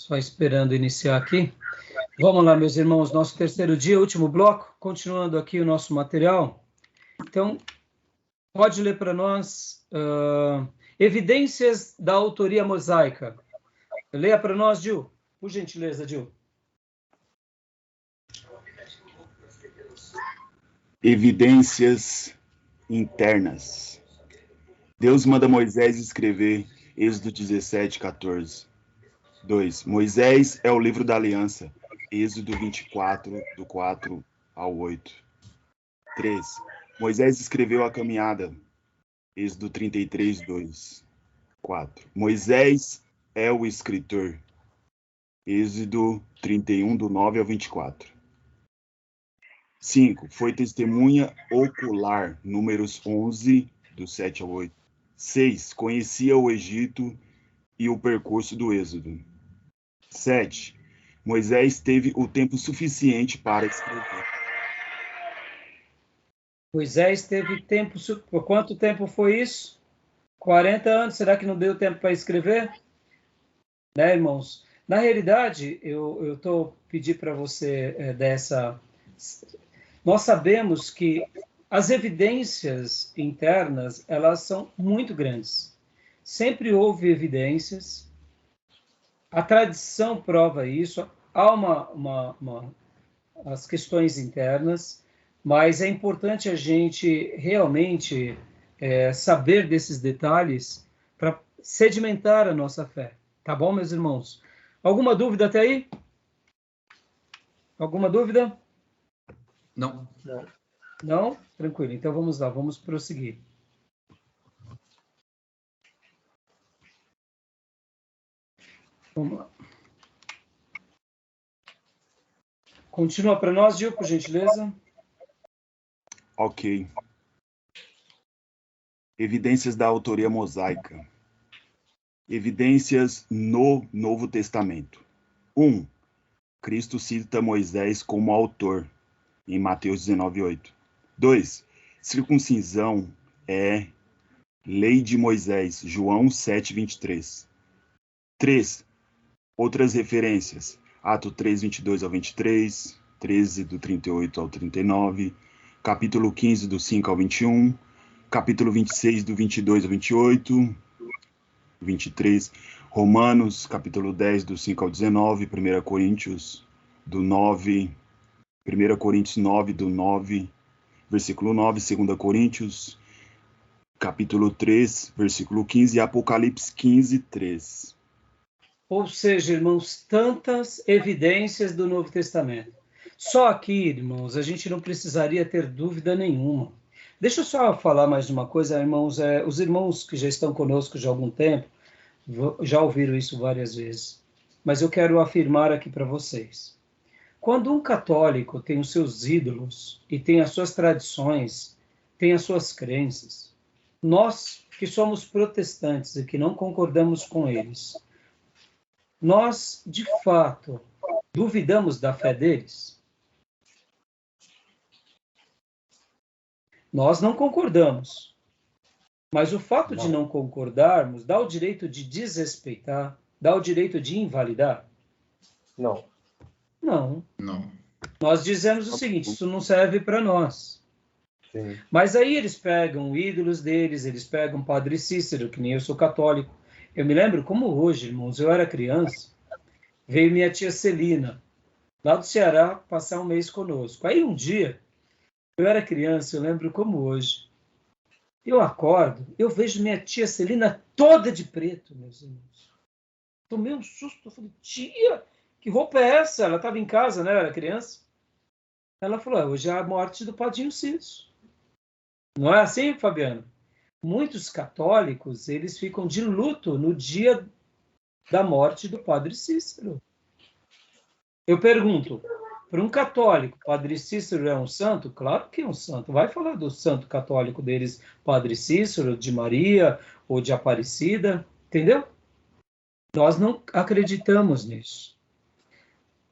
Só esperando iniciar aqui. Vamos lá, meus irmãos, nosso terceiro dia, último bloco, continuando aqui o nosso material. Então, pode ler para nós evidências da autoria mosaica. Leia para nós, Gil. Por gentileza, Gil. Evidências internas. Deus manda Moisés escrever Êxodo 17, 14. 2. Moisés é o livro da aliança. Êxodo 24, do 4 ao 8. 3. Moisés escreveu a caminhada. Êxodo 33, 2. 4. Moisés é o escritor. Êxodo 31, do 9 ao 24. 5. Foi testemunha ocular. Números 11, do 7 ao 8. 6. Conhecia o Egito e o percurso do Êxodo. 7. Moisés teve o tempo suficiente para escrever. Moisés teve tempo... Por quanto tempo foi isso? 40 anos. Será que não deu tempo para escrever? Né, irmãos? Na realidade, eu estou pedindo para você dessa... Nós sabemos que as evidências internas, elas são muito grandes. Sempre houve evidências. A tradição prova isso, há as questões internas, mas é importante a gente realmente saber desses detalhes para sedimentar a nossa fé. Tá bom, meus irmãos? Alguma dúvida até aí? Alguma dúvida? Não. Não? Tranquilo. Então vamos lá, vamos prosseguir. Vamos lá. Continua para nós, Gil, por gentileza. Ok. Evidências da autoria mosaica. Evidências no Novo Testamento. 1. Cristo cita Moisés como autor, em Mateus 19, 8. 2. Circuncisão é lei de Moisés, João 7, 23. 3. Outras referências. Ato 3, 22 ao 23, 13, do 38 ao 39, capítulo 15, do 5 ao 21, capítulo 26, do 22 ao 28, 23, Romanos, capítulo 10, do 5 ao 19, 1 Coríntios, do 9, 1 Coríntios 9, do 9, versículo 9, 2 Coríntios, capítulo 3, versículo 15, e Apocalipse 15, 3. Ou seja, irmãos, tantas evidências do Novo Testamento. Só aqui, irmãos, a gente não precisaria ter dúvida nenhuma. Deixa eu só falar mais de uma coisa, irmãos. Os irmãos que já estão conosco já há algum tempo, já ouviram isso várias vezes. Mas eu quero afirmar aqui para vocês. Quando um católico tem os seus ídolos e tem as suas tradições, tem as suas crenças, nós que somos protestantes e que não concordamos com eles, nós, de fato, duvidamos da fé deles? Nós não concordamos. Mas o fato de não concordarmos dá o direito de desrespeitar, dá o direito de invalidar? Não. Não. Não. Nós dizemos o seguinte, isso não serve para nós. Sim. Mas aí eles pegam ídolos deles, eles pegam Padre Cícero, que nem eu sou católico. Eu me lembro como hoje, irmãos, eu era criança, veio minha tia Celina, lá do Ceará, passar um mês conosco. Aí um dia, eu era criança, eu lembro como hoje, eu acordo, eu vejo minha tia Celina toda de preto, meus irmãos. Tomei um susto, eu falei, tia, que roupa é essa? Ela estava em casa, né? Eu era criança. Ela falou, hoje é a morte do Padrinho Cícero. Não é assim, Fabiano? Muitos católicos, eles ficam de luto no dia da morte do Padre Cícero. Eu pergunto, para um católico, Padre Cícero é um santo? Claro que é um santo. Vai falar do santo católico deles, Padre Cícero, de Maria ou de Aparecida, entendeu? Nós não acreditamos nisso.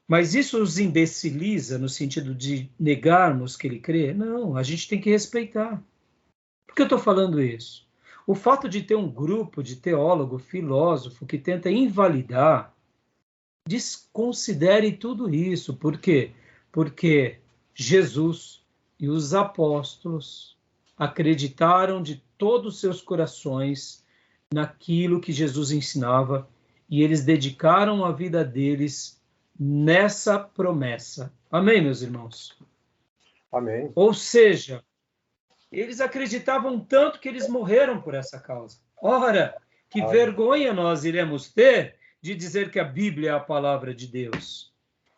Mas isso os imbeciliza no sentido de negarmos que ele crê? Não, a gente tem que respeitar. Por que eu estou falando isso? O fato de ter um grupo de teólogo, filósofo, que tenta invalidar Desconsidere tudo isso. Por quê? Porque Jesus e os apóstolos acreditaram de todos os seus corações naquilo que Jesus ensinava e eles dedicaram a vida deles nessa promessa. Amém, meus irmãos? Amém. Ou seja, eles acreditavam tanto que eles morreram por essa causa. Ora, que vergonha nós iremos ter de dizer que a Bíblia é a palavra de Deus,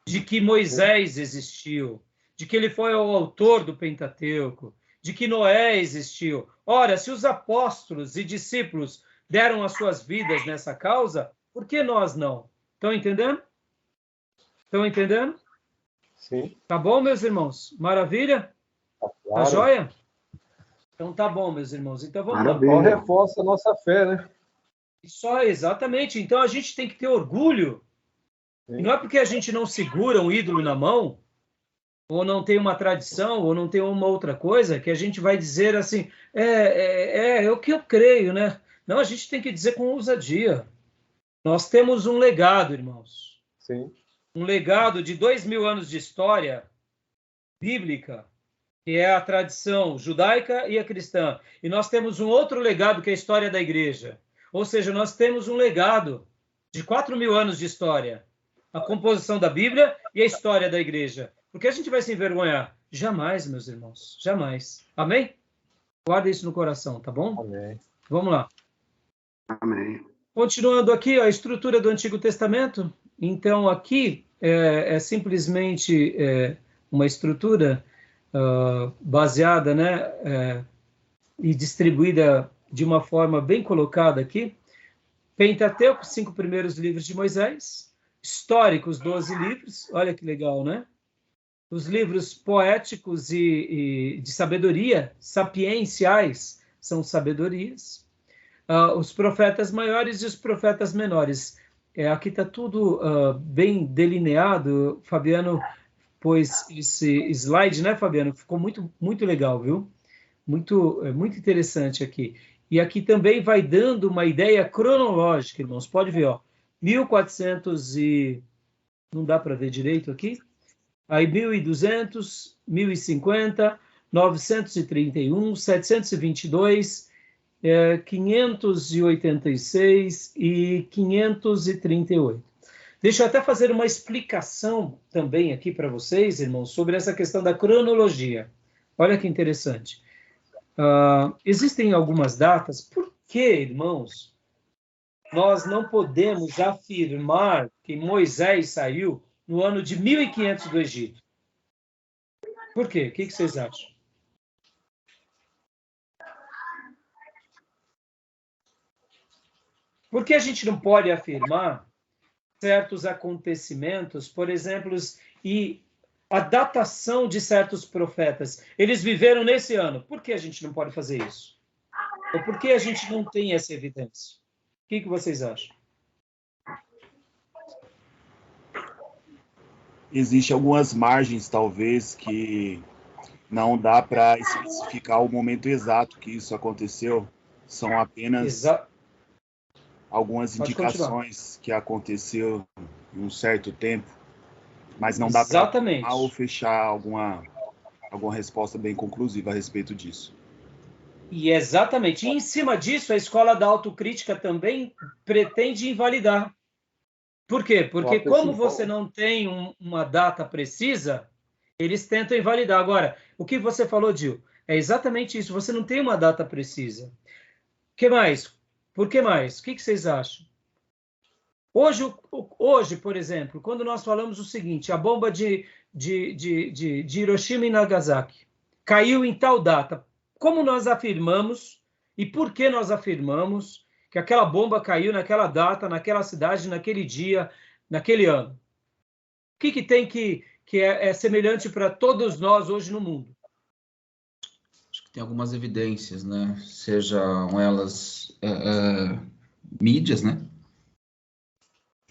de que Moisés existiu, de que ele foi o autor do Pentateuco, de que Noé existiu. Ora, se os apóstolos e discípulos deram as suas vidas nessa causa, por que nós não? Estão entendendo? Estão entendendo? Sim. Tá bom, meus irmãos? Maravilha? Claro. Tá joia? Então tá bom, meus irmãos. Então vamos lá. Só reforça a nossa fé, né? Só, exatamente. Então a gente tem que ter orgulho. E não é porque a gente não segura um ídolo na mão, ou não tem uma tradição, ou não tem uma outra coisa, que a gente vai dizer assim, é o que eu creio, né? Não, a gente tem que dizer com ousadia. Nós temos um legado, irmãos. Sim. Um legado de 2000 anos de história bíblica, que é a tradição judaica e a cristã. E nós temos um outro legado, que é a história da igreja. Ou seja, nós temos um legado de 4.000 anos de história. A composição da Bíblia e a história da igreja. Por que a gente vai se envergonhar? Jamais, meus irmãos. Jamais. Amém? Guarda isso no coração, tá bom? Amém. Vamos lá. Amém. Continuando aqui, a estrutura do Antigo Testamento. Então, aqui é simplesmente uma estrutura baseada, né, e distribuída de uma forma bem colocada aqui. Pentateuco, 5 primeiros livros de Moisés. Históricos, 12 livros. Olha que legal, né? Os livros poéticos e de sabedoria, sapienciais, são sabedorias. Os profetas maiores e os profetas menores. Aqui está tudo bem delineado. Fabiano pôs esse slide, né, Fabiano? Ficou muito, muito legal, viu? Muito interessante aqui. E aqui também vai dando uma ideia cronológica, irmãos. Pode ver, ó. 1400 e... Não dá para ver direito aqui. Aí 1200, 1050, 931, 722... 586 e 538. Deixa eu até fazer uma explicação também aqui para vocês, irmãos, sobre essa questão da cronologia. Olha que interessante. Existem algumas datas. Por que, irmãos, nós não podemos afirmar que Moisés saiu no ano de 1500 do Egito? Por quê? O que vocês acham? Por que a gente não pode afirmar certos acontecimentos, por exemplo, e a datação de certos profetas? Eles viveram nesse ano. Por que a gente não pode fazer isso? Ou por que a gente não tem essa evidência? O que vocês acham? Existem algumas margens, talvez, que não dá para especificar o momento exato que isso aconteceu. São apenas... algumas indicações que aconteceu em um certo tempo, mas não dá para ou fechar alguma resposta bem conclusiva a respeito disso. E exatamente. E em cima disso, a escola da autocrítica também pretende invalidar. Por quê? Porque como você não tem uma data precisa, eles tentam invalidar. Agora, o que você falou, Gil, é exatamente isso. Você não tem uma data precisa. O que mais? Por que mais? O que vocês acham? Hoje, por exemplo, quando nós falamos o seguinte, a bomba de Hiroshima e Nagasaki caiu em tal data, como nós afirmamos e por que nós afirmamos que aquela bomba caiu naquela data, naquela cidade, naquele dia, naquele ano? O que tem que é semelhante para todos nós hoje no mundo? Tem algumas evidências, né? Sejam elas mídias, né?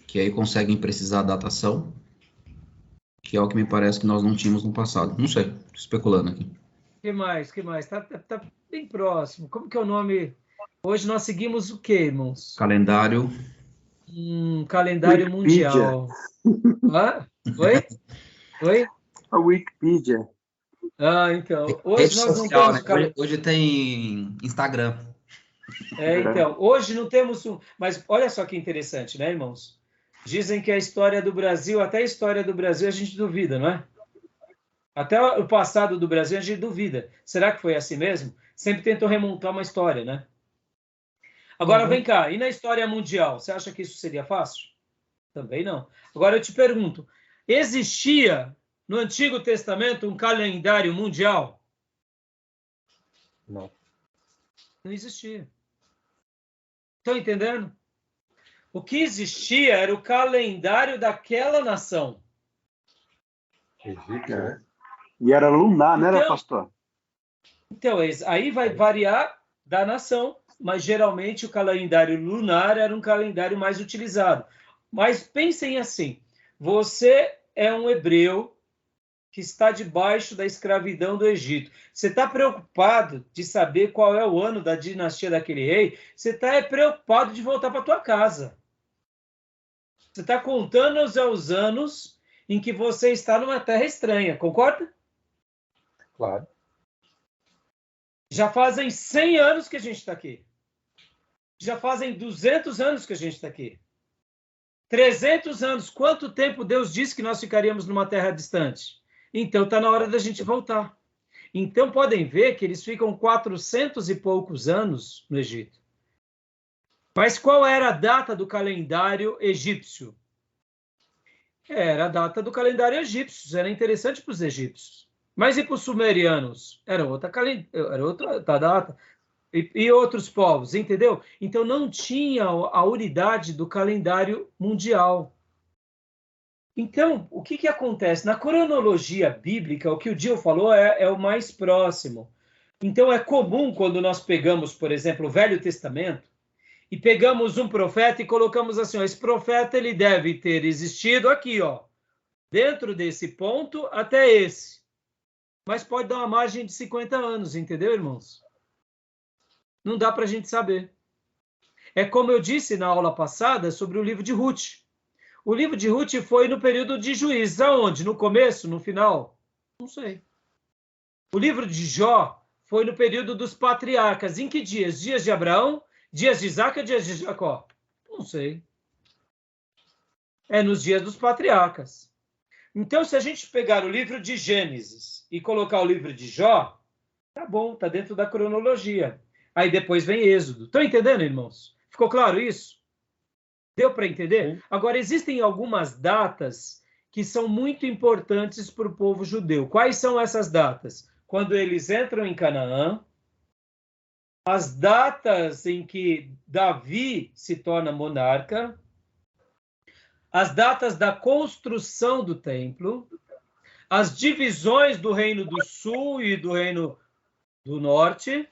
Que aí conseguem precisar da datação, que é o que me parece que nós não tínhamos no passado. Não sei, estou especulando aqui. Que mais? Tá bem próximo. Como que é o nome? Hoje nós seguimos o quê, irmãos? Calendário Um calendário Wikipedia. mundial. Hã? Oi? Oi? A Wikipedia. Ah, então. Rede Hoje nós não social, temos né? Hoje tem Instagram. então, hoje não temos um. Mas olha só que interessante, né, irmãos? Dizem que a história do Brasil, até a história do Brasil, a gente duvida, não é? Até o passado do Brasil a gente duvida. Será que foi assim mesmo? Sempre tentou remontar uma história, né? Agora vem cá, e na história mundial, você acha que isso seria fácil? Também não. Agora eu te pergunto, existia no Antigo Testamento um calendário mundial? Não. Não existia. Estão entendendo? O que existia era o calendário daquela nação. Egípcio, né? E era lunar, né, Então- pastor? Então, aí vai variar da nação, mas geralmente o calendário lunar era um calendário mais utilizado. Mas pensem assim, você é um hebreu que está debaixo da escravidão do Egito. Você está preocupado de saber qual é o ano da dinastia daquele rei? Você está preocupado de voltar para tua casa. Você está contando os anos em que você está numa terra estranha, concorda? Claro. Já fazem 100 anos que a gente está aqui. Já fazem 200 anos que a gente está aqui. 300 anos. Quanto tempo Deus disse que nós ficaríamos numa terra distante? Então está na hora da gente voltar. Então podem ver que eles ficam 400 e poucos anos no Egito. Mas qual era a data do calendário egípcio? Era a data do calendário egípcio. Era interessante para os egípcios. Mas e para os sumerianos? Era outra data. E outros povos, entendeu? Então não tinha a unidade do calendário mundial. Então, o que acontece? Na cronologia bíblica, o que o Dio falou é o mais próximo. Então é comum quando nós pegamos, por exemplo, o Velho Testamento, e pegamos um profeta e colocamos assim, ó, esse profeta ele deve ter existido aqui, ó, dentro desse ponto até esse. Mas pode dar uma margem de 50 anos, entendeu, irmãos? Não dá para a gente saber. É como eu disse na aula passada sobre o livro de Ruth. O livro de Ruth foi no período de Juízes. Aonde? No começo? No final? Não sei. O livro de Jó foi no período dos patriarcas. Em que dias? Dias de Abraão? Dias de Isaac ou dias de Jacó? Não sei. É nos dias dos patriarcas. Então, se a gente pegar o livro de Gênesis e colocar o livro de Jó, tá bom, tá dentro da cronologia. Aí depois vem Êxodo. Estão entendendo, irmãos? Ficou claro isso? Deu para entender? Sim. Agora, existem algumas datas que são muito importantes para o povo judeu. Quais são essas datas? Quando eles entram em Canaã, as datas em que Davi se torna monarca, as datas da construção do templo, as divisões do Reino do Sul e do Reino do Norte.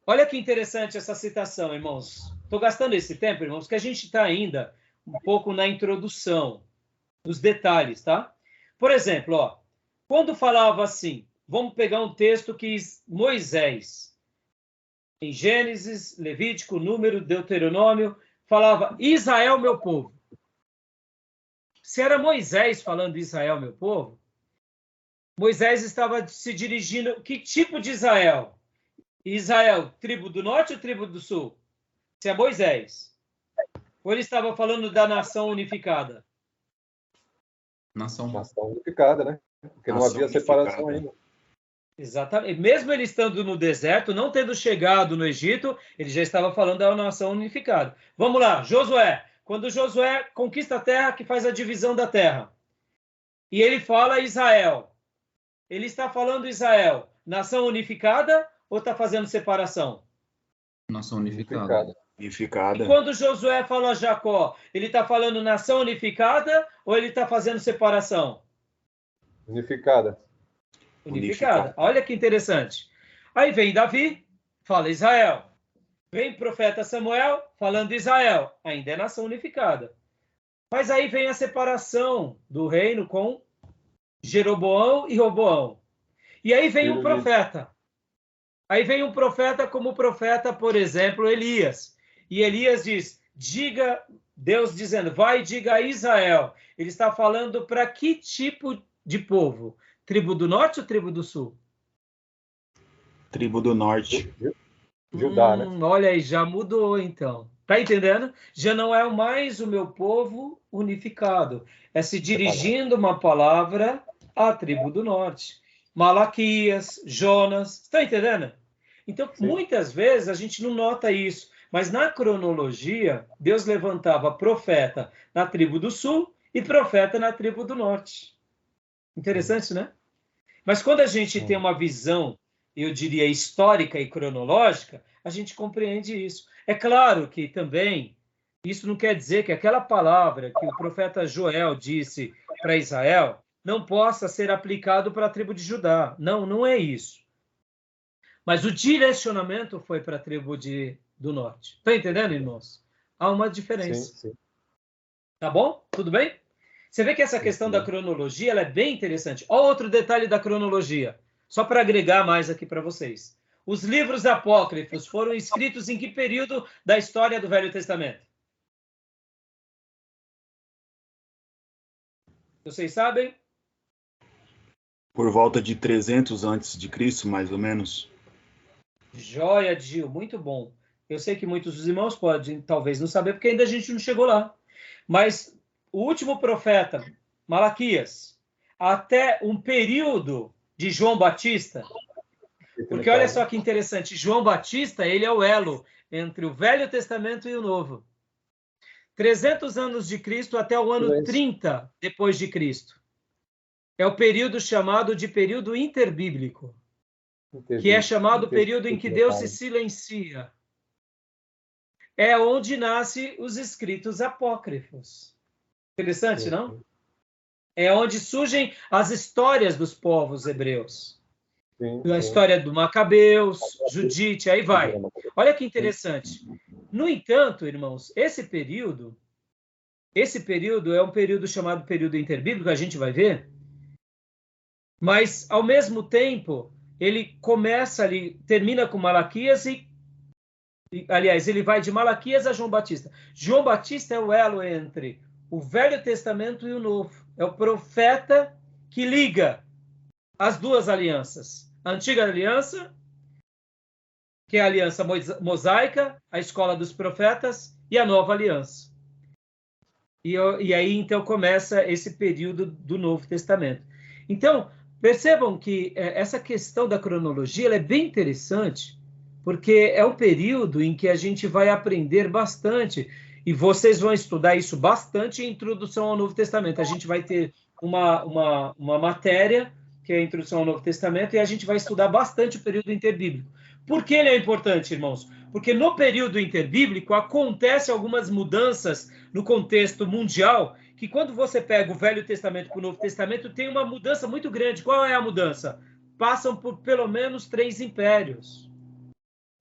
Olha que interessante essa citação, irmãos. Estou gastando esse tempo, irmãos, que a gente está ainda um pouco na introdução, nos detalhes, tá? Por exemplo, ó, quando falava assim, vamos pegar um texto que Moisés, em Gênesis, Levítico, Número, Deuteronômio, falava Israel, meu povo. Se era Moisés falando Israel, meu povo, Moisés estava se dirigindo, que tipo de Israel? Israel, tribo do norte ou tribo do sul? Se é Moisés. Ou ele estava falando da nação unificada? Nação. Nação unificada, né? Porque não Nação havia separação unificada. ainda. Exatamente. Mesmo ele estando no deserto, não tendo chegado no Egito, ele já estava falando da nação unificada. Vamos lá, Josué. Quando Josué conquista a terra, que faz a divisão da terra. E ele fala Israel. Ele está falando Israel, nação unificada ou está fazendo separação? Nação unificada. Unificada. E quando Josué fala Jacó, ele está falando nação unificada ou ele está fazendo separação? Unificada. Unificada. Olha que interessante. Aí vem Davi, fala Israel. Vem profeta Samuel, falando Israel. Ainda é nação unificada. Mas aí vem a separação do reino com Jeroboão e Roboão. E aí vem um profeta. Aí vem um profeta como o profeta, por exemplo, Elias. E Elias diz, diga, Deus dizendo, vai e diga a Israel. Ele está falando para que tipo de povo? Tribo do norte ou tribo do sul? Tribo do norte. Judá, né? Olha aí, já mudou então. Tá entendendo? Já não é mais o meu povo unificado. É se dirigindo uma palavra à tribo do norte. Malaquias, Jonas, está entendendo? Então, Sim. muitas vezes a gente não nota isso, mas na cronologia, Deus levantava profeta na tribo do sul e profeta na tribo do norte. Interessante, né? Mas quando a gente tem uma visão, eu diria, histórica e cronológica, a gente compreende isso. É claro que também, isso não quer dizer que aquela palavra que o profeta Joel disse para Israel não possa ser aplicado para a tribo de Judá. Não, não é isso. Mas o direcionamento foi para a tribo do norte. Está entendendo, irmãos? Há uma diferença. Sim, sim. Tá bom? Tudo bem? Você vê que essa questão da cronologia ela é bem interessante. Olha outro detalhe da cronologia, só para agregar mais aqui para vocês. Os livros apócrifos foram escritos em que período da história do Velho Testamento? Vocês sabem? Por volta de 300 antes de Cristo, mais ou menos. Joia, Gil, muito bom. Eu sei que muitos dos irmãos podem, talvez, não saber, porque ainda a gente não chegou lá. Mas o último profeta, Malaquias, até um período de João Batista, porque olha só que interessante, João Batista, ele é o elo entre o Velho Testamento e o Novo. 300 anos de Cristo até o ano 30 depois de Cristo. É o período chamado de período interbíblico, que é chamado período em que Deus se silencia. É onde nascem os escritos apócrifos. Interessante, não? É onde surgem as histórias dos povos hebreus. A história do Macabeus, Judite, aí vai. Olha que interessante. No entanto, irmãos, esse período é um período chamado período interbíblico, a gente vai ver, mas, ao mesmo tempo, ele começa ali, termina com Malaquias aliás, ele vai de Malaquias a João Batista. João Batista é o elo entre o Velho Testamento e o Novo. É o profeta que liga as duas alianças. A antiga aliança, que é a aliança mosaica, a escola dos profetas, e a nova aliança. E aí, então, começa esse período do Novo Testamento. Então, percebam que essa questão da cronologia ela é bem interessante, porque é um período em que a gente vai aprender bastante, e vocês vão estudar isso bastante em Introdução ao Novo Testamento. A gente vai ter uma matéria, que é a Introdução ao Novo Testamento, e a gente vai estudar bastante o período interbíblico. Por que ele é importante, irmãos? Porque no período interbíblico acontecem algumas mudanças no contexto mundial, que quando você pega o Velho Testamento para o Novo Testamento, tem uma mudança muito grande. Qual é a mudança? Passam por pelo menos 3 impérios.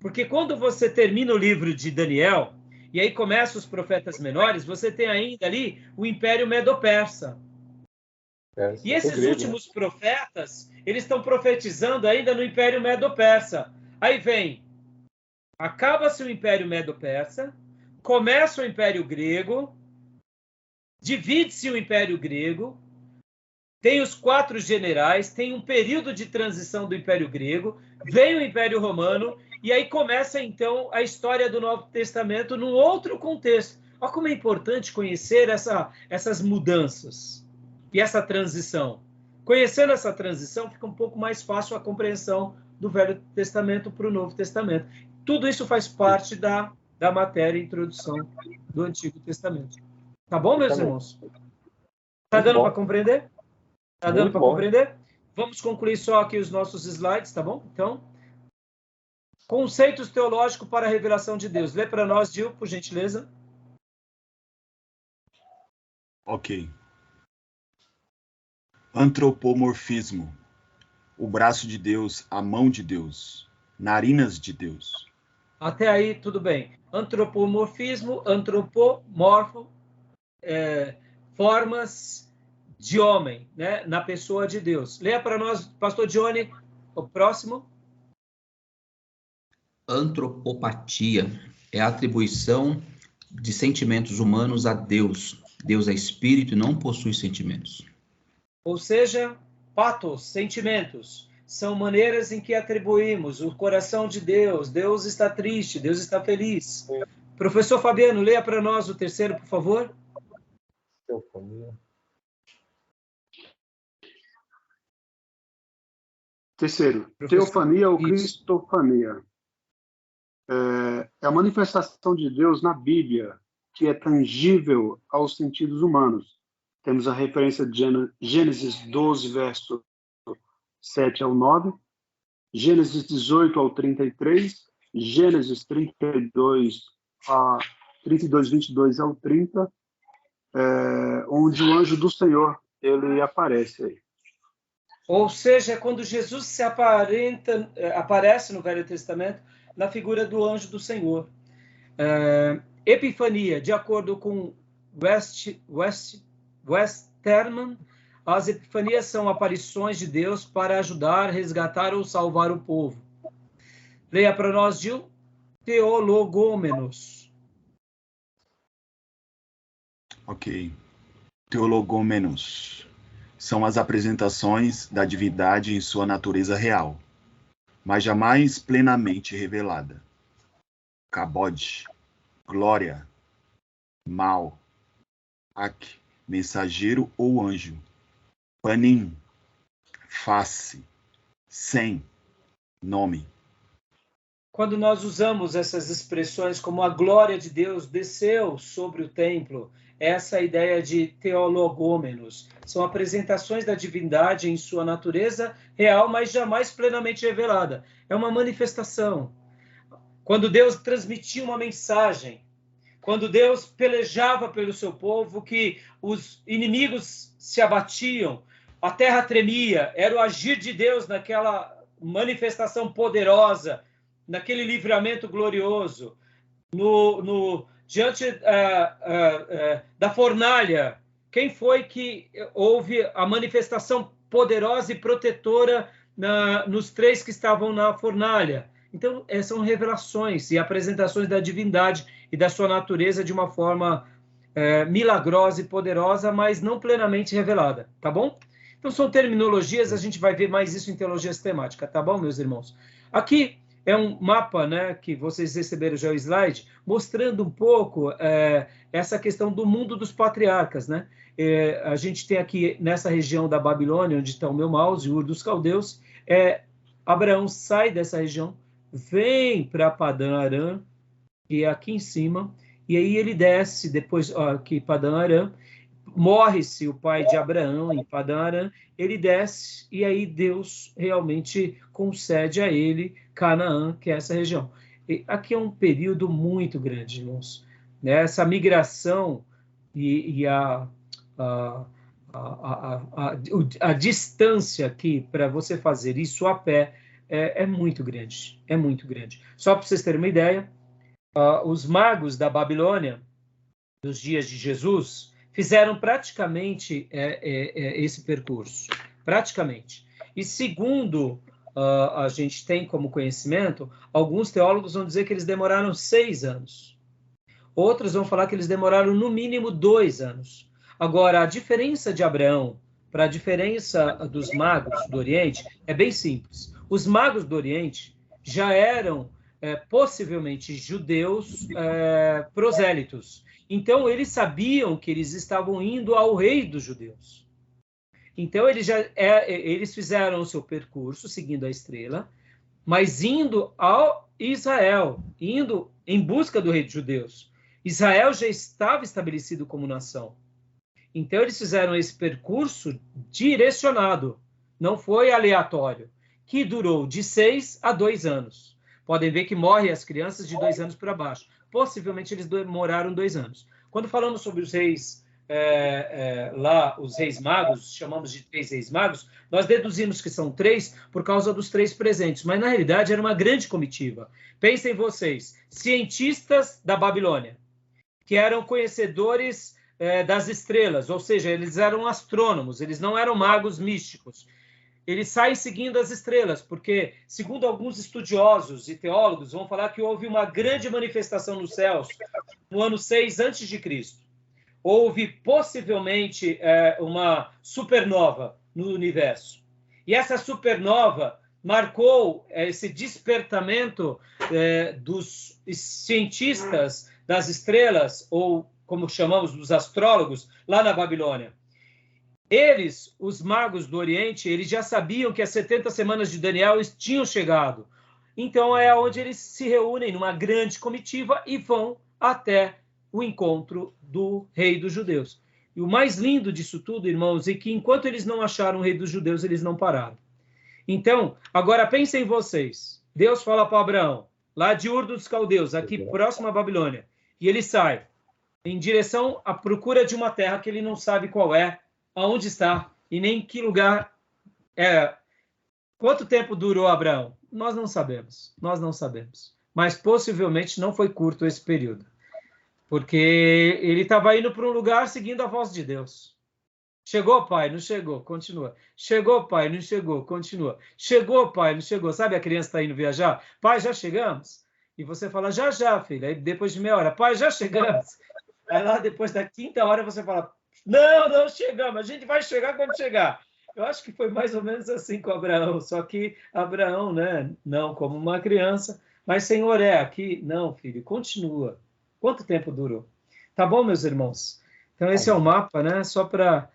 Porque quando você termina o livro de Daniel, e aí começam os profetas menores, você tem ainda ali o Império Medo-Persa. E esses últimos profetas, eles estão profetizando ainda no Império Medo-Persa. Aí vem, acaba-se o Império Medo-Persa, começa o Império Grego, divide-se o Império Grego, tem os 4 generais, tem um período de transição do Império Grego, vem o Império Romano, e aí começa, então, a história do Novo Testamento num outro contexto. Olha como é importante conhecer essas mudanças e essa transição. Conhecendo essa transição, fica um pouco mais fácil a compreensão do Velho Testamento para o Novo Testamento. Tudo isso faz parte da matéria introdução do Antigo Testamento. Tá bom, meus irmãos? Tá dando para compreender? Tá dando para compreender? Vamos concluir só aqui os nossos slides, tá bom? Então, conceitos teológicos para a revelação de Deus. Lê para nós, Gil, por gentileza. Ok. Antropomorfismo. O braço de Deus, a mão de Deus, narinas de Deus. Até aí, tudo bem. Antropomorfismo, antropomorfo, formas de homem, né, na pessoa de Deus. Leia para nós, pastor Johnny, o próximo. Antropopatia é a atribuição de sentimentos humanos a Deus. Deus é espírito e não possui sentimentos. Ou seja, patos, sentimentos, são maneiras em que atribuímos o coração de Deus. Deus está triste, Deus está feliz. Professor Fabiano, leia para nós o terceiro, por favor. Teofania. Terceiro, Professor. teofania ou Isso. cristofania. É a manifestação de Deus na Bíblia, que é tangível aos sentidos humanos. Temos a referência de Gênesis 12, verso 7 ao 9, Gênesis 18 ao 33, Gênesis 32, 22 ao 30, onde o anjo do Senhor ele aparece aí. Ou seja, quando Jesus se aparece no Velho Testamento na figura do anjo do Senhor. Epifania, de acordo com Westermann, as epifanias são aparições de Deus para ajudar, resgatar ou salvar o povo. Leia para nós, Gil. Teologômenos. Ok. Teologômenos são as apresentações da divindade em sua natureza real, mas jamais plenamente revelada. Kabod, glória, mal, ak, mensageiro ou anjo, panim, face, sem, nome. Quando nós usamos essas expressões como a glória de Deus desceu sobre o templo, essa ideia de teologômenos. São apresentações da divindade em sua natureza real, mas jamais plenamente revelada. É uma manifestação. Quando Deus transmitia uma mensagem, quando Deus pelejava pelo seu povo, que os inimigos se abatiam, a terra tremia, era o agir de Deus naquela manifestação poderosa, naquele livramento glorioso, diante da fornalha. Quem foi que houve a manifestação poderosa e protetora nos três que estavam na fornalha? Então, são revelações e apresentações da divindade e da sua natureza de uma forma milagrosa e poderosa, mas não plenamente revelada, tá bom? Então, são terminologias, a gente vai ver mais isso em teologia sistemática, tá bom, meus irmãos? Aqui é um mapa, né, que vocês receberam já o slide, mostrando um pouco essa questão do mundo dos patriarcas, né? A gente tem aqui, nessa região da Babilônia, onde está o meu mouse, Ur dos Caldeus, Abraão sai dessa região, vem para Padã Arã, que é aqui em cima, e aí ele desce, depois aqui Padã Arã, morre-se o pai de Abraão em Padã Arã, ele desce, e aí Deus realmente concede a ele Canaã, que é essa região. E aqui é um período muito grande, irmãos. Né? Essa migração e a distância aqui para você fazer isso a pé é muito grande. É muito grande. Só para vocês terem uma ideia, os magos da Babilônia, dos dias de Jesus, fizeram praticamente esse percurso. Praticamente. E segundo a gente tem como conhecimento, alguns teólogos vão dizer que eles demoraram 6 anos. Outros vão falar que eles demoraram no mínimo 2 anos. Agora, a diferença de Abraão para a diferença dos magos do Oriente é bem simples. Os magos do Oriente já eram possivelmente judeus prosélitos. Então, eles sabiam que eles estavam indo ao rei dos judeus. Então, eles fizeram o seu percurso, seguindo a estrela, mas indo ao Israel, indo em busca do rei dos judeus. Israel já estava estabelecido como nação. Então, eles fizeram esse percurso direcionado, não foi aleatório, que durou de 6 a 2 anos. Podem ver que morrem as crianças de 2 anos para baixo. Possivelmente, eles demoraram 2 anos. Quando falamos sobre os reis lá, os reis magos, chamamos de 3 reis magos, nós deduzimos que são 3 por causa dos 3 presentes, mas na realidade era uma grande comitiva. Pensem vocês, cientistas da Babilônia, que eram conhecedores das estrelas, ou seja, eles eram astrônomos, eles não eram magos místicos. Eles saem seguindo as estrelas, porque, segundo alguns estudiosos e teólogos, vão falar que houve uma grande manifestação nos céus no ano 6 a.C. Houve possivelmente uma supernova no universo. E essa supernova marcou esse despertamento dos cientistas das estrelas, ou como chamamos, dos astrólogos, lá na Babilônia. Eles, os magos do Oriente, eles já sabiam que as 70 semanas de Daniel tinham chegado. Então é onde eles se reúnem numa grande comitiva e vão até o encontro do rei dos judeus. E o mais lindo disso tudo, irmãos, é que enquanto eles não acharam o rei dos judeus, eles não pararam. Então, agora pensem vocês. Deus fala para Abraão, lá de Ur dos Caldeus, aqui próximo à Babilônia, e ele sai em direção à procura de uma terra que ele não sabe qual é, aonde está e nem que lugar é. Quanto tempo durou Abraão? Nós não sabemos. Mas possivelmente não foi curto esse período. Porque ele estava indo para um lugar seguindo a voz de Deus. Chegou, pai? Não chegou. Continua. Chegou, pai? Não chegou. Continua. Chegou, pai? Não chegou. Sabe a criança está indo viajar? Pai, já chegamos? E você fala, já, filha. Aí depois de meia hora, pai, já chegamos. Aí lá depois da 5ª hora você fala, não chegamos. A gente vai chegar quando chegar. Eu acho que foi mais ou menos assim com Abraão. Só que Abraão, né? Não como uma criança. Mas, Senhor, aqui. Não, filho, continua. Quanto tempo durou? Tá bom, meus irmãos? Então, esse é o mapa, né? Só para...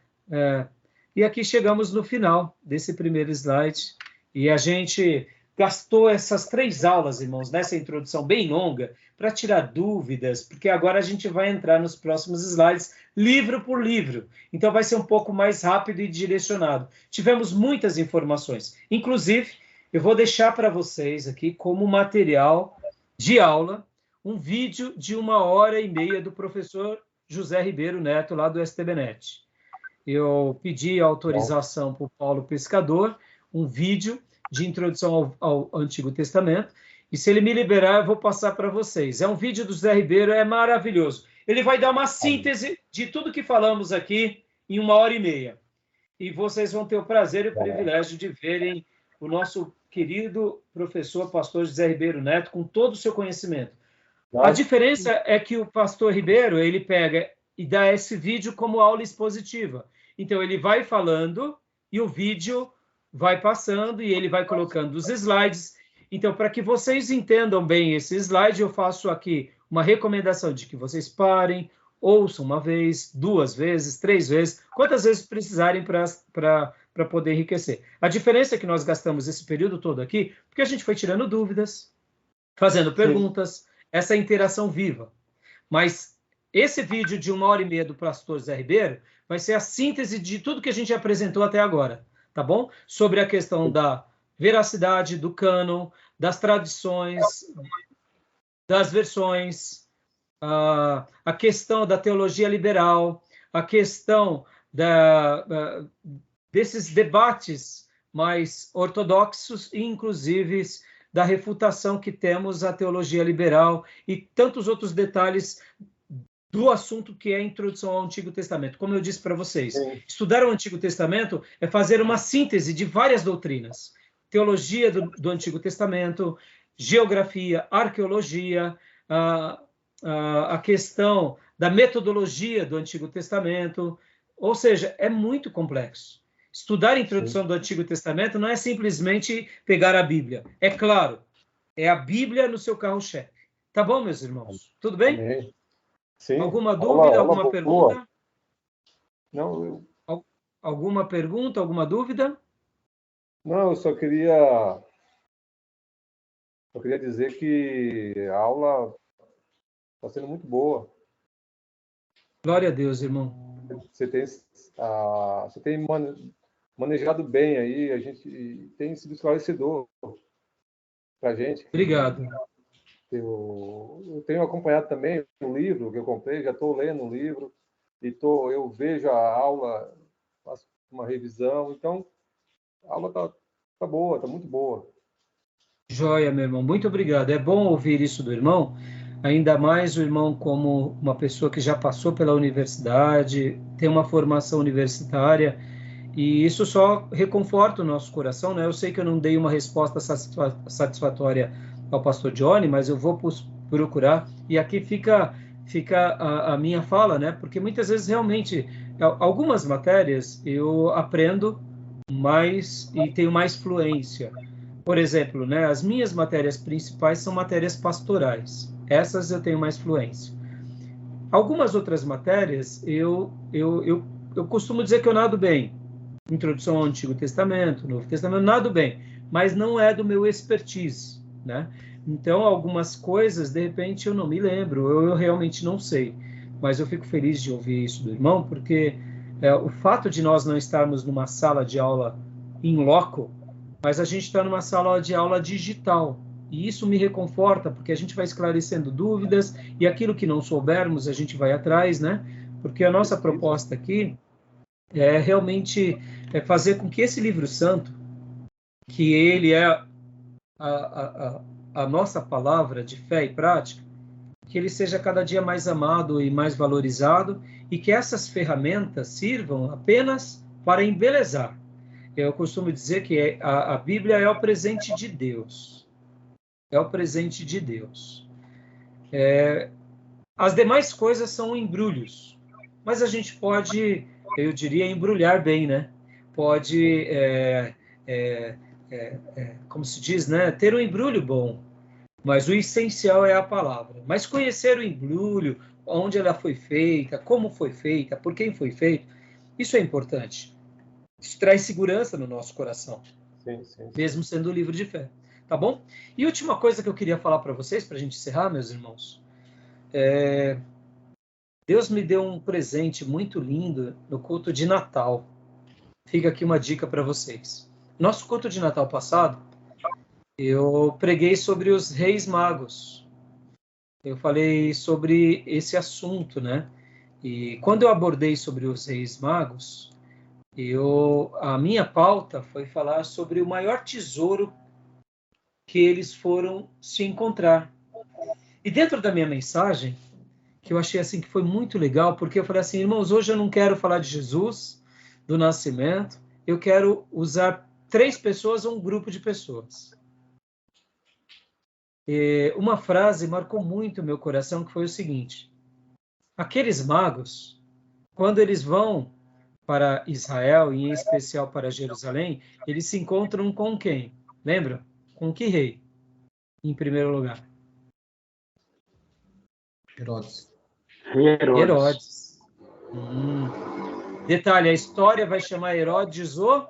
E aqui chegamos no final desse primeiro slide. E a gente gastou essas 3 aulas, irmãos, nessa introdução bem longa, para tirar dúvidas, porque agora a gente vai entrar nos próximos slides, livro por livro. Então, vai ser um pouco mais rápido e direcionado. Tivemos muitas informações. Inclusive, eu vou deixar para vocês aqui, como material de aula, um vídeo de 1h30 do professor José Ribeiro Neto, lá do STBnet. Eu pedi autorização para o Paulo Pescador, um vídeo de introdução ao Antigo Testamento, e se ele me liberar, eu vou passar para vocês. É um vídeo do José Ribeiro, é maravilhoso. Ele vai dar uma síntese de tudo que falamos aqui em 1h30. E vocês vão ter o prazer e o privilégio de verem o nosso querido professor, pastor José Ribeiro Neto, com todo o seu conhecimento. A diferença é que o pastor Ribeiro, ele pega e dá esse vídeo como aula expositiva. Então, ele vai falando e o vídeo vai passando e ele vai colocando os slides. Então, para que vocês entendam bem esse slide, eu faço aqui uma recomendação de que vocês parem, ouçam 1 vez, 2 vezes, 3 vezes, quantas vezes precisarem para poder enriquecer. A diferença é que nós gastamos esse período todo aqui porque a gente foi tirando dúvidas, fazendo perguntas, essa interação viva. Mas esse vídeo de 1h30 do pastor Zé Ribeiro vai ser a síntese de tudo que a gente apresentou até agora, tá bom? Sobre a questão da veracidade, do cânon, das tradições, das versões, a questão da teologia liberal, a questão desses debates mais ortodoxos e, inclusive, da refutação que temos à teologia liberal e tantos outros detalhes do assunto que é a introdução ao Antigo Testamento. Como eu disse para vocês, estudar o Antigo Testamento é fazer uma síntese de várias doutrinas. Teologia do Antigo Testamento, geografia, arqueologia, a questão da metodologia do Antigo Testamento, ou seja, é muito complexo. Estudar a introdução do Antigo Testamento não é simplesmente pegar a Bíblia. É claro, é a Bíblia no seu carro-chefe. Tá bom, meus irmãos? Tudo bem? Sim. Alguma dúvida, alguma pergunta? Não, Alguma pergunta, alguma dúvida? Não, eu só queria dizer que a aula está sendo muito boa. Glória a Deus, irmão. Você tem manejado bem aí, a gente tem sido esclarecedor para a gente. Obrigado. Eu tenho acompanhado também o livro que eu comprei, já estou lendo o livro, e eu vejo a aula, faço uma revisão, então a aula tá boa, está muito boa. Joia, meu irmão, muito obrigado. É bom ouvir isso do irmão, ainda mais o irmão como uma pessoa que já passou pela universidade, tem uma formação universitária, e isso só reconforta o nosso coração, né? Eu sei que eu não dei uma resposta satisfatória ao pastor Johnny, mas eu vou procurar, e aqui fica fica a minha fala, né? Porque muitas vezes realmente algumas matérias eu aprendo mais e tenho mais fluência. Por exemplo, né, as minhas matérias principais são matérias pastorais. Essas eu tenho mais fluência. Algumas outras matérias eu costumo dizer que eu nado bem. Introdução ao Antigo Testamento, Novo Testamento, nado bem, mas não é do meu expertise, né? Então, algumas coisas, de repente, eu não me lembro, eu realmente não sei. Mas eu fico feliz de ouvir isso do irmão, porque o fato de nós não estarmos numa sala de aula in loco, mas a gente está numa sala de aula digital. E isso me reconforta, porque a gente vai esclarecendo dúvidas, e aquilo que não soubermos, a gente vai atrás, né? Porque a nossa proposta aqui é realmente fazer com que esse livro santo, que ele é a nossa palavra de fé e prática, que ele seja cada dia mais amado e mais valorizado, e que essas ferramentas sirvam apenas para embelezar. Eu costumo dizer que a Bíblia é o presente de Deus. É o presente de Deus. As demais coisas são embrulhos, mas a gente pode, eu diria, embrulhar bem, né? Pode, como se diz, né? Ter um embrulho bom, mas o essencial é a palavra. Mas conhecer o embrulho, onde ela foi feita, como foi feita, por quem foi feito, isso é importante. Isso traz segurança no nosso coração, Sim, sim. mesmo sendo um livro de fé. Tá bom? E última coisa que eu queria falar para vocês, para a gente encerrar, meus irmãos, Deus me deu um presente muito lindo no culto de Natal. Fica aqui uma dica para vocês. Nosso culto de Natal passado, eu preguei sobre os Reis Magos. Eu falei sobre esse assunto, né? E quando eu abordei sobre os Reis Magos, a minha pauta foi falar sobre o maior tesouro que eles foram se encontrar. E dentro da minha mensagem, que eu achei assim que foi muito legal, porque eu falei assim, irmãos, hoje eu não quero falar de Jesus, do nascimento, eu quero usar 3 pessoas ou um grupo de pessoas. Uma frase marcou muito o meu coração, que foi o seguinte: aqueles magos, quando eles vão para Israel, e em especial para Jerusalém, eles se encontram com quem? Lembra? Com que rei? Em primeiro lugar? Herodes. Herodes. Detalhe, a história vai chamar Herodes o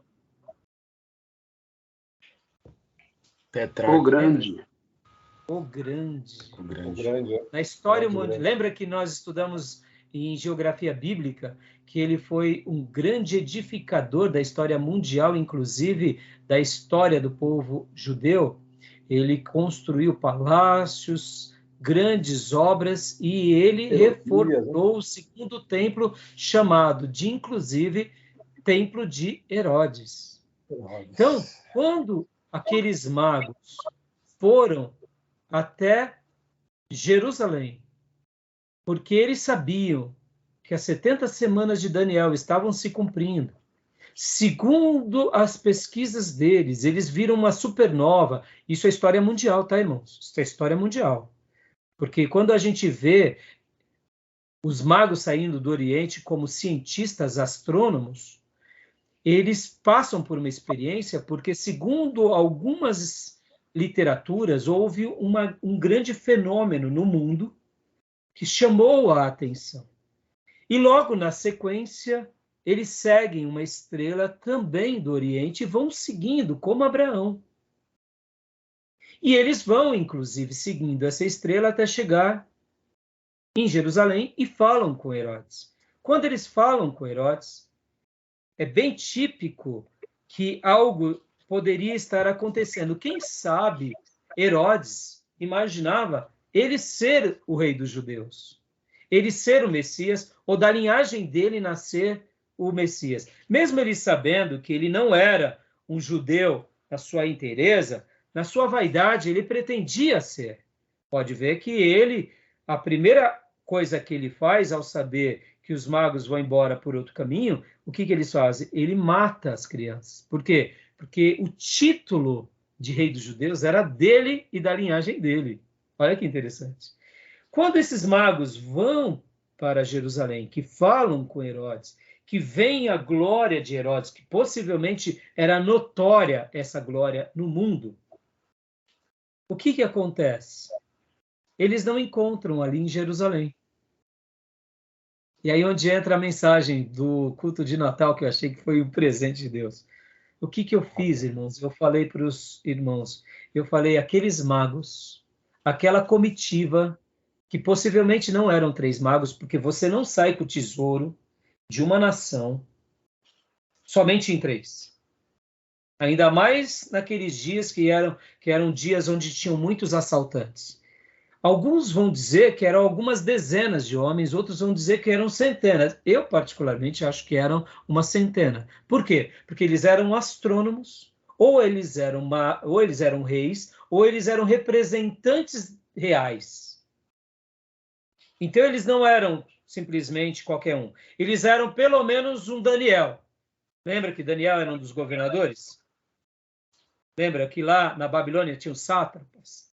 Tetrarca. O Grande. O Grande. O Grande. O grande, é. Na história, Grande. lembra que nós estudamos em geografia bíblica que ele foi um grande edificador da história mundial, inclusive da história do povo judeu? Ele construiu palácios, grandes obras, e ele reformou o segundo templo, chamado de, inclusive, Templo de Herodes. Então, quando aqueles magos foram até Jerusalém, porque eles sabiam que as 70 semanas de Daniel estavam se cumprindo, segundo as pesquisas deles, eles viram uma supernova. Isso é história mundial, tá, irmãos? Isso é história mundial. Porque quando a gente vê os magos saindo do Oriente como cientistas astrônomos, eles passam por uma experiência, porque, segundo algumas literaturas, houve um grande fenômeno no mundo que chamou a atenção. E logo na sequência, eles seguem uma estrela também do Oriente e vão seguindo, como Abraão. E eles vão, inclusive, seguindo essa estrela até chegar em Jerusalém e falam com Herodes. Quando eles falam com Herodes, é bem típico que algo poderia estar acontecendo. Quem sabe Herodes imaginava ele ser o rei dos judeus, ele ser o Messias, ou da linhagem dele nascer o Messias. Mesmo ele sabendo que ele não era um judeu na sua inteireza, na sua vaidade, ele pretendia ser. Pode ver que ele, a primeira coisa que ele faz ao saber que os magos vão embora por outro caminho, o que eles fazem? Ele mata as crianças. Por quê? Porque o título de rei dos judeus era dele e da linhagem dele. Olha que interessante. Quando esses magos vão para Jerusalém, que falam com Herodes, que veem a glória de Herodes, que possivelmente era notória essa glória no mundo, o que acontece? Eles não encontram ali em Jerusalém. E aí onde entra a mensagem do culto de Natal, que eu achei que foi um presente de Deus. O que eu fiz, irmãos? Eu falei para os irmãos, aqueles magos, aquela comitiva, que possivelmente não eram 3 magos, porque você não sai com o tesouro de uma nação somente em 3. Ainda mais naqueles dias que eram dias onde tinham muitos assaltantes. Alguns vão dizer que eram algumas dezenas de homens, outros vão dizer que eram centenas. Eu, particularmente, acho que eram uma centena. Por quê? Porque eles eram astrônomos, ou eles eram reis, ou eles eram representantes reais. Então, eles não eram simplesmente qualquer um. Eles eram pelo menos um Daniel. Lembra que Daniel era um dos governadores? Lembra que lá na Babilônia tinha os sátrapas?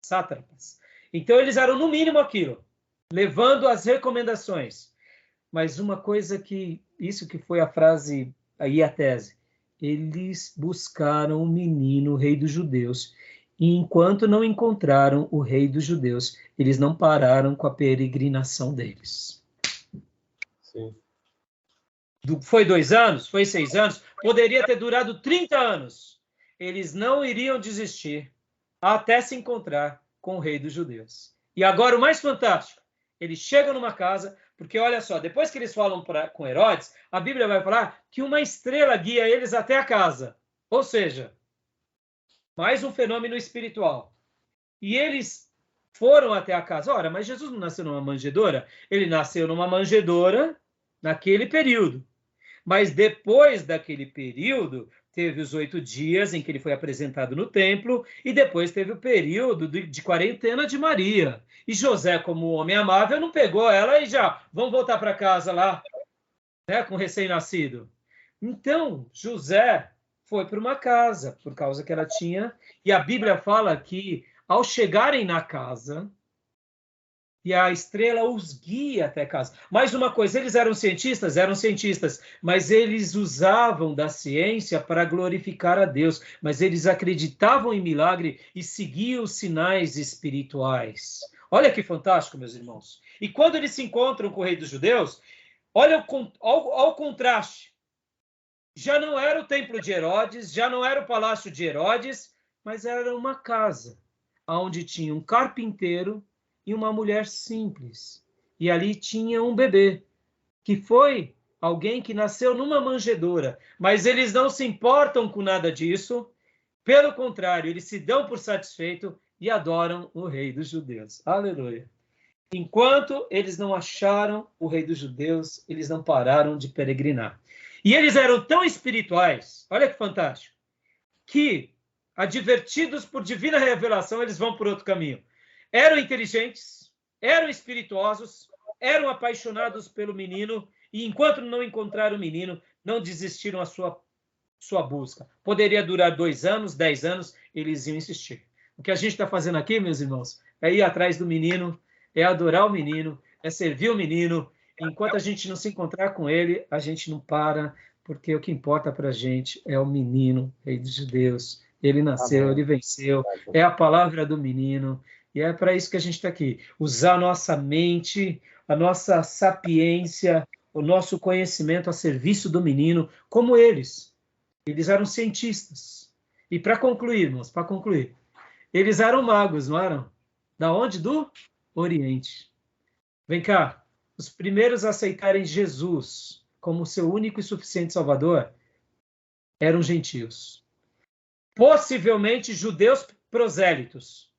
Então, eles eram no mínimo aquilo, levando as recomendações. Mas uma coisa isso que foi a frase, aí a tese, eles buscaram o menino, o rei dos judeus, e enquanto não encontraram o rei dos judeus, eles não pararam com a peregrinação deles. Sim. Foi 2 anos? Foi 6 anos? Poderia ter durado 30 anos. Eles não iriam desistir até se encontrar com o rei dos judeus. E agora o mais fantástico, eles chegam numa casa, porque olha só, depois que eles falam com Herodes, a Bíblia vai falar que uma estrela guia eles até a casa. Ou seja, mais um fenômeno espiritual. E eles foram até a casa. Ora, mas Jesus não nasceu numa manjedoura? Ele nasceu numa manjedoura naquele período. Mas depois daquele período, teve os 8 dias em que ele foi apresentado no templo, e depois teve o período de quarentena de Maria. E José, como homem amável, não pegou ela e já, vamos voltar para casa lá, né, com o recém-nascido. Então, José foi para uma casa, por causa que ela tinha, e a Bíblia fala que, ao chegarem na casa, e a estrela os guia até casa. Mais uma coisa, eles eram cientistas, mas eles usavam da ciência para glorificar a Deus, mas eles acreditavam em milagre e seguiam os sinais espirituais. Olha que fantástico, meus irmãos. E quando eles se encontram com o rei dos judeus, olha ao contraste. Já não era o templo de Herodes, já não era o palácio de Herodes, mas era uma casa, onde tinha um carpinteiro e uma mulher simples. E ali tinha um bebê, que foi alguém que nasceu numa manjedoura. Mas eles não se importam com nada disso. Pelo contrário, eles se dão por satisfeitos e adoram o rei dos judeus. Aleluia. Enquanto eles não acharam o rei dos judeus, eles não pararam de peregrinar. E eles eram tão espirituais, olha que fantástico, que, advertidos por divina revelação, eles vão por outro caminho. Eram inteligentes, eram espirituosos, eram apaixonados pelo menino, e enquanto não encontraram o menino, não desistiram a sua busca. Poderia durar 2 anos, 10 anos, eles iam insistir. O que a gente está fazendo aqui, meus irmãos, é ir atrás do menino, é adorar o menino, é servir o menino. Enquanto a gente não se encontrar com ele, a gente não para, porque o que importa para a gente é o menino, rei dos judeus. Ele nasceu, Amém. Ele venceu, é a palavra do menino. E é para isso que a gente está aqui. Usar a nossa mente, a nossa sapiência, o nosso conhecimento a serviço do menino, como eles. Eles eram cientistas. E para concluir, irmãos, eles eram magos, não eram? Da onde? Do Oriente. Vem cá. Os primeiros a aceitarem Jesus como seu único e suficiente Salvador eram gentios. Possivelmente judeus prosélitos.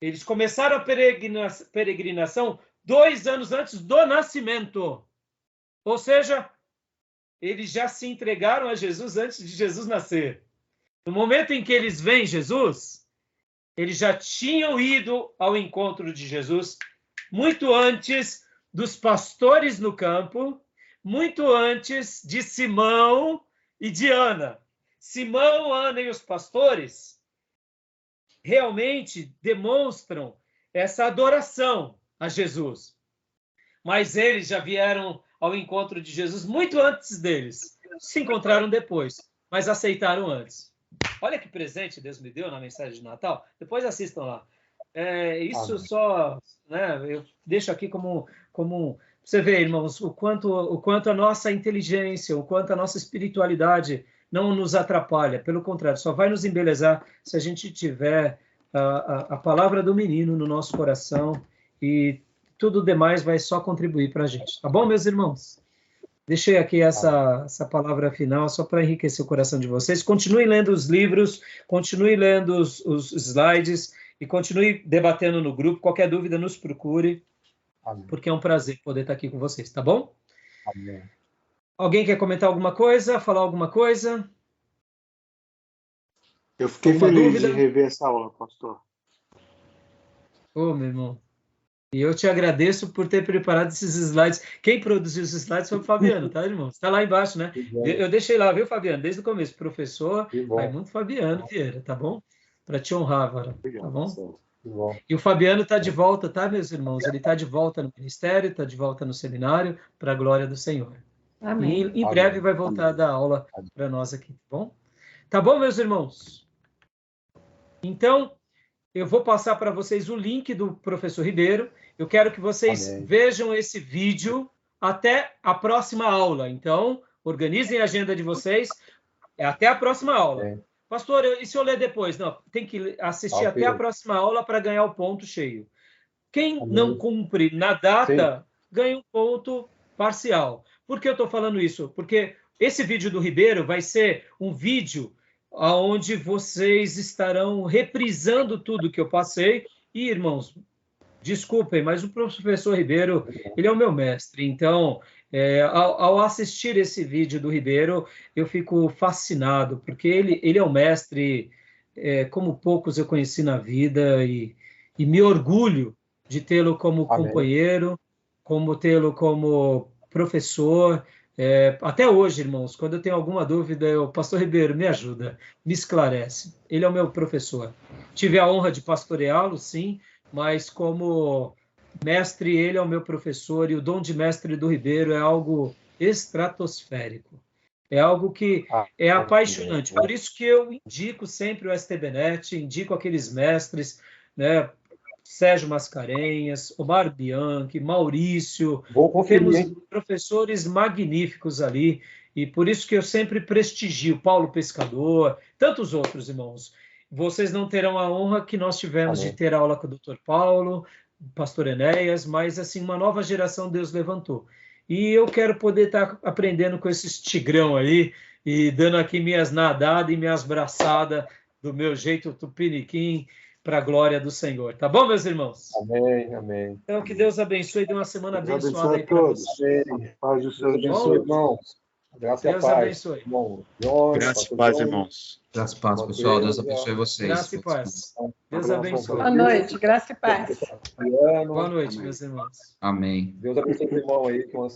Eles começaram a peregrinação 2 anos antes do nascimento. Ou seja, eles já se entregaram a Jesus antes de Jesus nascer. No momento em que eles veem Jesus, eles já tinham ido ao encontro de Jesus muito antes dos pastores no campo, muito antes de Simão e de Ana. Simão, Ana e os pastores realmente demonstram essa adoração a Jesus. Mas eles já vieram ao encontro de Jesus muito antes deles. Se encontraram depois, mas aceitaram antes. Olha que presente Deus me deu na mensagem de Natal. Depois assistam lá. Isso só, né, eu deixo aqui como você vê, irmãos, o quanto a nossa inteligência, o quanto a nossa espiritualidade não nos atrapalha. Pelo contrário, só vai nos embelezar se a gente tiver a palavra do menino no nosso coração, e tudo demais vai só contribuir para a gente. Tá bom, meus irmãos? Deixei aqui essa palavra final só para enriquecer o coração de vocês. Continue lendo os livros, continue lendo os slides e continue debatendo no grupo. Qualquer dúvida, nos procure, Amém. porque é um prazer poder estar aqui com vocês, tá bom? Amém. Alguém quer comentar alguma coisa? Falar alguma coisa? Eu fiquei Alguma feliz dúvida? de rever essa aula, pastor. Ô, meu irmão. E eu te agradeço por ter preparado esses slides. Quem produziu os slides foi o Fabiano, tá, irmão? Está lá embaixo, né? Eu deixei lá, viu, Fabiano? Desde o começo. Professor Raimundo Fabiano Vieira, tá bom? Para te honrar agora, tá bom? E o Fabiano está de volta, tá, meus irmãos? Ele está de volta no ministério, está de volta no seminário, para a glória do Senhor. Amém. E em breve vai voltar a dar aula para nós aqui, tá bom? Tá bom, meus irmãos? Então, eu vou passar para vocês o link do professor Ribeiro. Eu quero que vocês vejam esse vídeo até a próxima aula. Então, organizem a agenda de vocês. Até a próxima aula. Pastor, e se eu ler depois? Não, tem que assistir até a próxima aula para ganhar o ponto cheio. Quem não cumpre na data, ganha um ponto parcial. Por que eu estou falando isso? Porque esse vídeo do Ribeiro vai ser um vídeo onde vocês estarão reprisando tudo que eu passei. E, irmãos, desculpem, mas o professor Ribeiro, ele é o meu mestre. Então, ao assistir esse vídeo do Ribeiro, eu fico fascinado, porque ele é um mestre como poucos eu conheci na vida, e me orgulho de tê-lo como companheiro, como tê-lo como professor. Até hoje, irmãos, quando eu tenho alguma dúvida, pastor Ribeiro, me ajuda, me esclarece. Ele é o meu professor. Tive a honra de pastoreá-lo, sim, mas como mestre, ele é o meu professor, e o dom de mestre do Ribeiro é algo estratosférico. É algo que é apaixonante. Por isso que eu indico sempre o STBnet, indico aqueles mestres, né? Sérgio Mascarenhas, Omar Bianchi, Maurício. Temos professores magníficos ali, e por isso que eu sempre prestigio Paulo Pescador, tantos outros, irmãos. Vocês não terão a honra que nós tivemos de ter aula com o Dr. Paulo, pastor Enéas, mas assim, uma nova geração Deus levantou. E eu quero poder estar aprendendo com esses tigrão aí, e dando aqui minhas nadadas e minhas braçadas do meu jeito tupiniquim, para a glória do Senhor. Tá bom, meus irmãos? Amém, amém. Então, que Deus abençoe e dê uma semana abençoada aí para vocês. Paz do Senhor abençoe, irmãos. Graça e paz. Abençoe. Irmão, Graça e paz, irmãos. Graça e paz, pessoal. Deus abençoe vocês. Graça e paz. Deus abençoe. Boa noite, graça e paz. Boa noite, meus irmãos. Amém. Deus abençoe o irmão aí, que